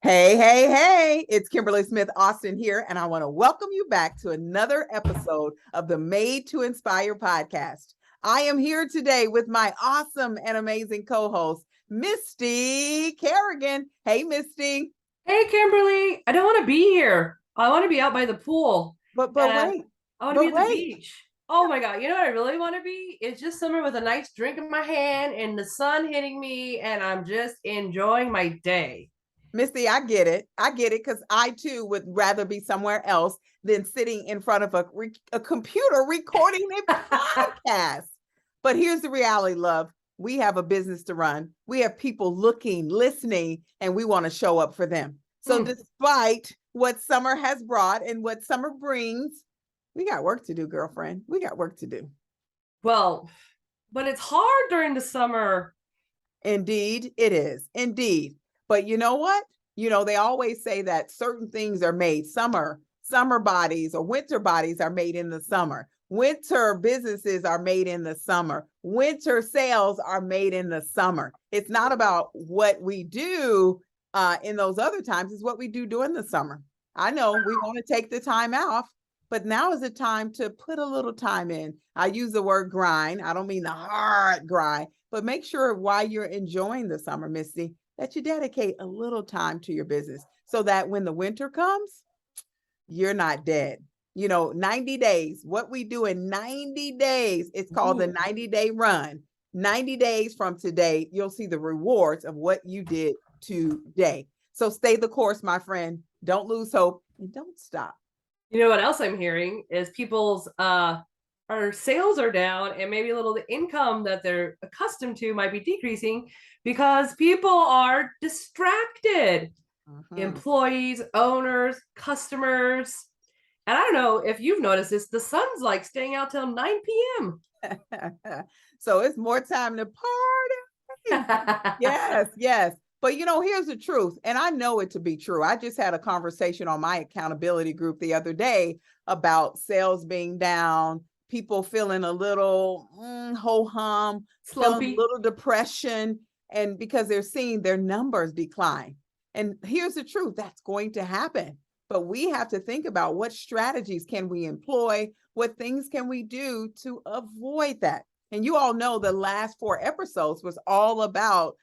Hey, hey, hey, it's Kimberly Smith Austin here, and I want to welcome you back to another episode of the Made to Inspire podcast. I am here today with my awesome and amazing co-host, Misty Kerrigan. Hey, Misty. Hey, Kimberly, I don't want to be here. I want to be out by the pool But and wait, I want to be but at the wait. beach. Oh my God. You know what I really want to be? It's just somewhere with a nice drink in my hand and the sun hitting me, and I'm just enjoying my day. Misty, I get it. I get it because I too would rather be somewhere else than sitting in front of a computer recording a podcast. But here's the reality, love. We have a business to run. We have people looking, listening, and we want to show up for them. So, despite what summer has brought and what summer brings, we got work to do, girlfriend. We got work to do. Well, but it's hard during the summer. Indeed, it is. Indeed. But you know what? They always say that certain things are made summer bodies or winter bodies are made in the summer. Winter businesses are made in the summer. Winter sales are made in the summer. It's not about what we do in those other times, it's what we do during the summer. I know we want to take the time off, but now is the time to put a little time in. I use the word grind. I don't mean the hard grind, but make sure while you're enjoying the summer, Misty, that you dedicate a little time to your business so that when the winter comes, you're not dead. 90 days, what we do in 90 days, it's called the 90-day run. 90 days from today, you'll see the rewards of what you did today. So stay the course, my friend. Don't lose hope and don't stop. You know what else I'm hearing is people's our sales are down and maybe a little the income that they're accustomed to might be decreasing because people are distracted. Employees, owners, customers. And I don't know if you've noticed this, the sun's like staying out till 9 p.m. So it's more time to party. Yes, yes. But here's the truth, and I know it to be true. I just had a conversation on my accountability group the other day about sales being down, people feeling a little ho-hum, feeling a Slumpy. little depression, and because they're seeing their numbers decline. And here's the truth, that's going to happen. But we have to think about what strategies can we employ, what things can we do to avoid that. And you all know the last 4 episodes was all about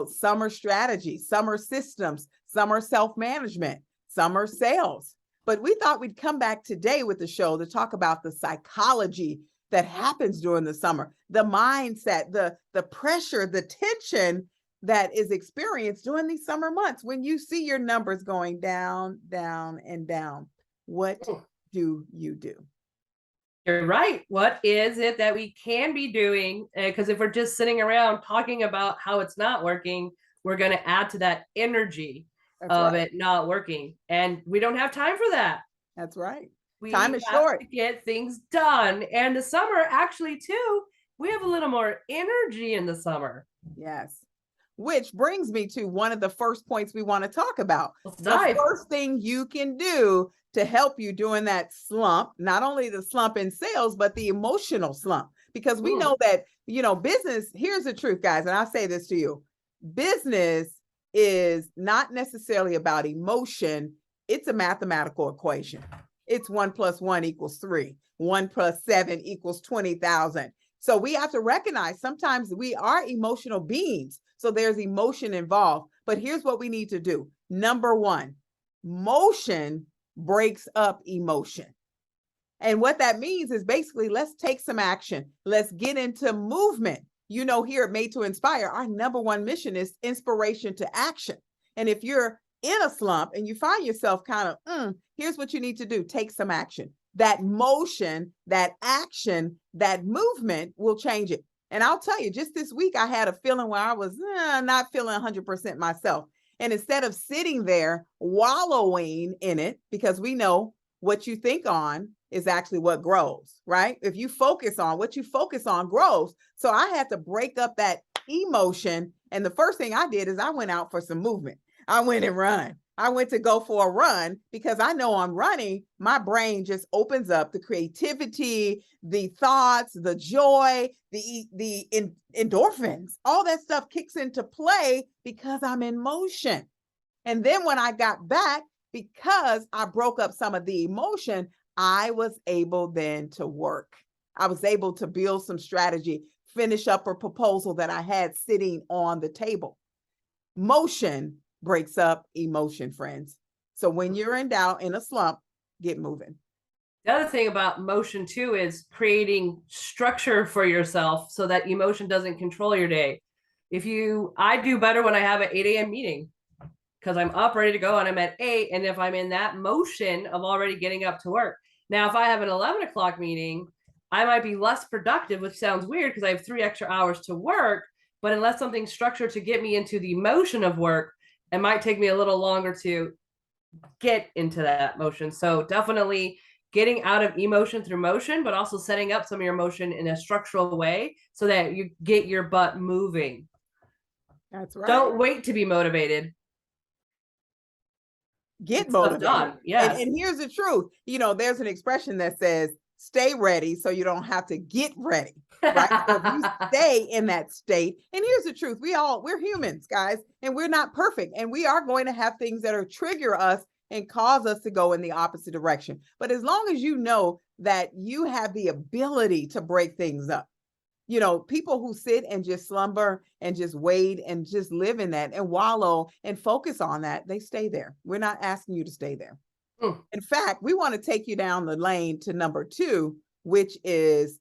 summer strategies, summer systems, summer self-management, summer sales. But we thought we'd come back today with the show to talk about the psychology that happens during the summer, the mindset, the pressure, the tension that is experienced during these summer months. When you see your numbers going down, down, and down, what do you do? You're right. What is it that we can be doing? Because if we're just sitting around talking about how it's not working, we're going to add to that energy of it not working. And we don't have time for that. That's right. Time We is have short. to get things done. And the summer, actually, too, we have a little more energy in the summer. Yes. Which brings me to one of the first points we want to talk about. The first thing you can do to help you during that slump, not only the slump in sales, but the emotional slump, because we know that, business, here's the truth, guys, and I'll say this to you, business is not necessarily about emotion. It's a mathematical equation. It's 1 + 1 = 3. 1 + 7 = 20,000. So we have to recognize sometimes we are emotional beings. So there's emotion involved. But here's what we need to do. Number 1, motion breaks up emotion. And what that means is basically, let's take some action. Let's get into movement. Here at Made to Inspire, our number 1 mission is inspiration to action. And if you're in a slump and you find yourself kind of, here's what you need to do. Take some action. That motion, that action, that movement will change it. And I'll tell you, just this week, I had a feeling where I was not feeling 100% myself. And instead of sitting there wallowing in it, because we know what you think on is actually what grows, right? If you focus on what you focus on grows. So I had to break up that emotion. And the first thing I did is I went out for some movement. I went and run. I went to go for a run because I know I'm running. My brain just opens up, the creativity, the thoughts, the joy, the endorphins, all that stuff kicks into play because I'm in motion. And then when I got back, because I broke up some of the emotion, I was able then to work. I was able to build some strategy, finish up a proposal that I had sitting on the table. Motion breaks up emotion, friends. So when you're in doubt, in a slump, get moving. The other thing about motion too is creating structure for yourself so that emotion doesn't control your day. I do better when I have an 8 a.m. meeting because I'm up ready to go and I'm at 8. And if I'm in that motion of already getting up to work. Now, if I have an 11 o'clock meeting, I might be less productive, which sounds weird because I have 3 extra hours to work. But unless something's structured to get me into the motion of work, it might take me a little longer to get into that motion. So definitely getting out of emotion through motion, but also setting up some of your motion in a structural way so that you get your butt moving. That's right. Don't wait to be motivated. Get motivated. Done. Yes. And here's the truth. There's an expression that says, stay ready so you don't have to get ready. Right? So if you stay in that state, and here's the truth, we're humans, guys, and we're not perfect. And we are going to have things that are trigger us and cause us to go in the opposite direction. But as long as you know that you have the ability to break things up, people who sit and just slumber and just wait and just live in that and wallow and focus on that, they stay there. We're not asking you to stay there. In fact, we want to take you down the lane to number 2, which is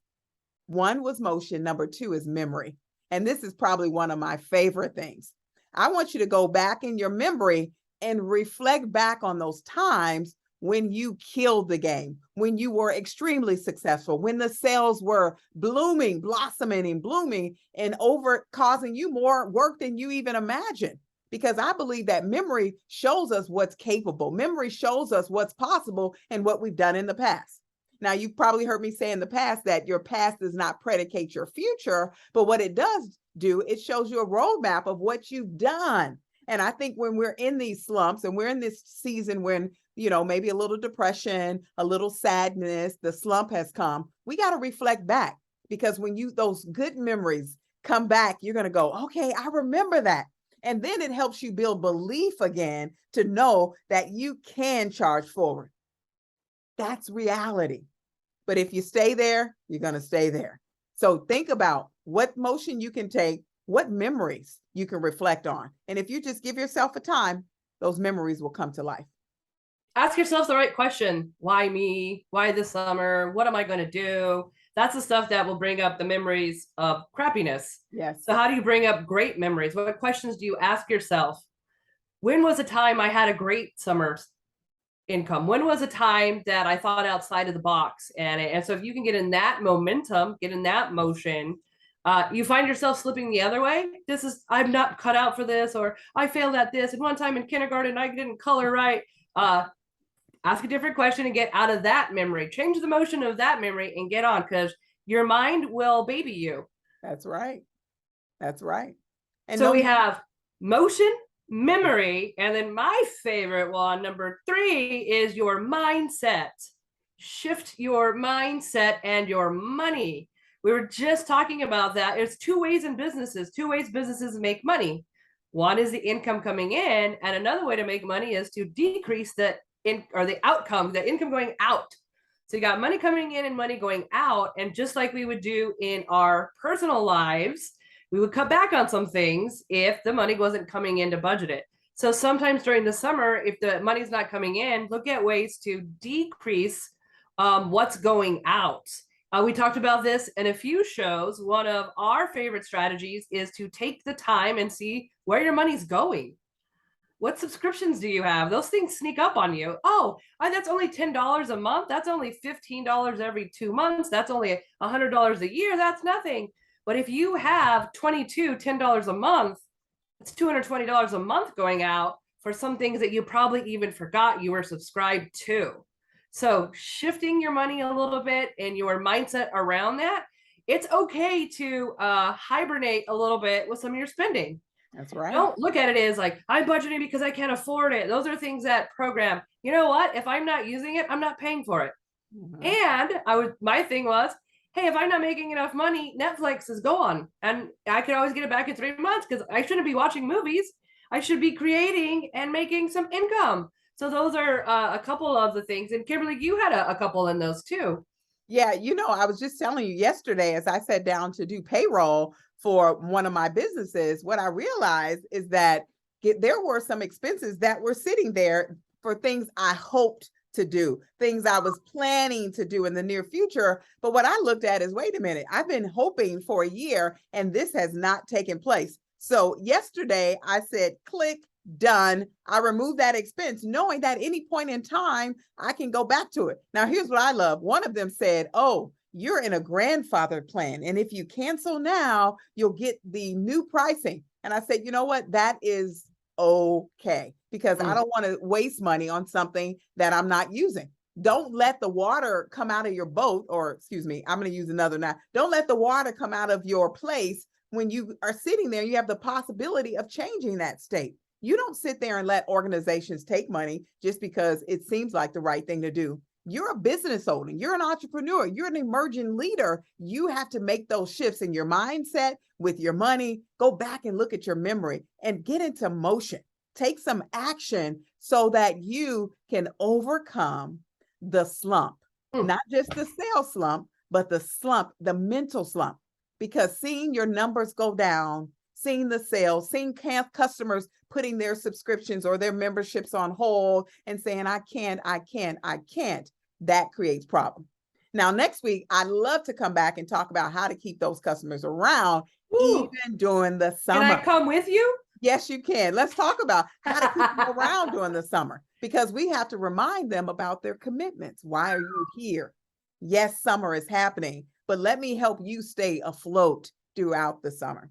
1 was motion. Number 2 is memory. And this is probably one of my favorite things. I want you to go back in your memory and reflect back on those times when you killed the game, when you were extremely successful, when the sales were blooming, blossoming and blooming and over causing you more work than you even imagined. Because I believe that memory shows us what's capable. Memory shows us what's possible and what we've done in the past. Now, you've probably heard me say in the past that your past does not predicate your future, but what it does do, it shows you a roadmap of what you've done. And I think when we're in these slumps and we're in this season when, maybe a little depression, a little sadness, the slump has come, we got to reflect back, because when those good memories come back, you're going to go, okay, I remember that. And then it helps you build belief again to know that you can charge forward. That's reality. But if you stay there, you're going to stay there. So think about what motion you can take, what memories you can reflect on. And if you just give yourself a time, those memories will come to life. Ask yourself the right question. Why me? Why this summer? What am I going to do? That's the stuff that will bring up the memories of crappiness. Yes. So how do you bring up great memories? What questions do you ask yourself? When was a time I had a great summer income? When was a time that I thought outside of the box? And so if you can get in that momentum, get in that motion, you find yourself slipping the other way. I'm not cut out for this, or I failed at this. And one time in kindergarten, I didn't color right. Ask a different question and get out of that memory. Change the motion of that memory and get on, because your mind will baby you. That's right. That's right. And so we have motion, memory, and then my favorite one, number 3, is your mindset. Shift your mindset and your money. We were just talking about that. There's 2 ways in businesses, 2 ways businesses make money. One is the income coming in, and another way to make money is to decrease the outcome, the income going out. So you got money coming in and money going out. And just like we would do in our personal lives, we would cut back on some things if the money wasn't coming in to budget it. So sometimes during the summer, if the money's not coming in, look at ways to decrease what's going out. We talked about this in a few shows. One of our favorite strategies is to take the time and see where your money's going. What subscriptions do you have? Those things sneak up on you. Oh, that's only $10 a month. That's only $15 every 2 months. That's only $100 a year. That's nothing. But if you have $10 a month, it's $220 a month going out for some things that you probably even forgot you were subscribed to. So shifting your money a little bit and your mindset around that, it's okay to hibernate a little bit with some of your spending. That's right. Don't look at it as like, I'm budgeting because I can't afford it. Those are things that program, you know what? If I'm not using it, I'm not paying for it. Mm-hmm. And my thing was, hey, if I'm not making enough money, Netflix is gone. And I could always get it back in 3 months because I shouldn't be watching movies. I should be creating and making some income. So those are a couple of the things. And Kimberly, you had a couple in those too. Yeah, I was just telling you yesterday as I sat down to do payroll for one of my businesses, what I realized is that there were some expenses that were sitting there for things I hoped to do, things I was planning to do in the near future. But what I looked at is, wait a minute, I've been hoping for a year and this has not taken place. So yesterday I said, click, done. I removed that expense, knowing that any point in time, I can go back to it. Now, here's what I love. One of them said, oh, you're in a grandfather plan. And if you cancel now, you'll get the new pricing. And I said, you know what? That is okay, because I don't want to waste money on something that I'm not using. Don't let the water come out of your boat, or excuse me, I'm going to use another now. Don't let the water come out of your place when you are sitting there. You have the possibility of changing that state. You don't sit there and let organizations take money just because it seems like the right thing to do. You're a business owner. You're an entrepreneur. You're an emerging leader. You have to make those shifts in your mindset with your money. Go back and look at your memory and get into motion. Take some action so that you can overcome the slump, not just the sales slump, but the slump, the mental slump, because seeing your numbers go down, seeing the sales, seeing customers putting their subscriptions or their memberships on hold and saying, I can't, that creates problems. Now, next week, I'd love to come back and talk about how to keep those customers around, even during the summer. Can I come with you? Yes, you can. Let's talk about how to keep them around during the summer, because we have to remind them about their commitments. Why are you here? Yes, summer is happening, but let me help you stay afloat throughout the summer.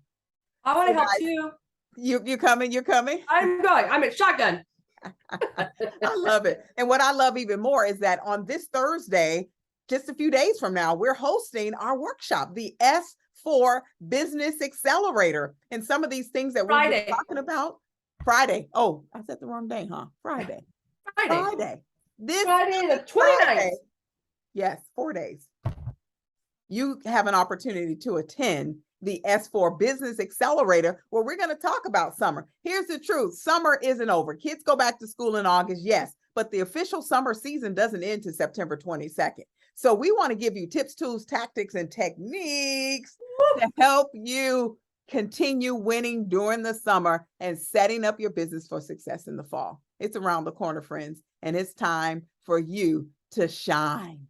I want to help too. You're coming. I'm going. I'm at shotgun. I love it. And what I love even more is that on this Thursday, just a few days from now, we're hosting our workshop, the S4 Business Accelerator. And some of these things that we're talking about. Friday. Oh, I said the wrong day, huh? Friday. This Friday the 29th. Yes, 4 days. You have an opportunity to attend the S4 Business Accelerator, where we're going to talk about summer. Here's the truth. Summer isn't over. Kids go back to school in August, yes, but the official summer season doesn't end to September 22nd. So we want to give you tips, tools, tactics, and techniques to help you continue winning during the summer and setting up your business for success in the fall. It's around the corner, friends, and it's time for you to shine.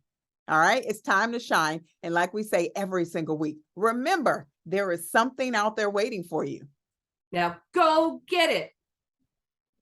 All right, it's time to shine. And like we say every single week, remember, there is something out there waiting for you. Now go get it.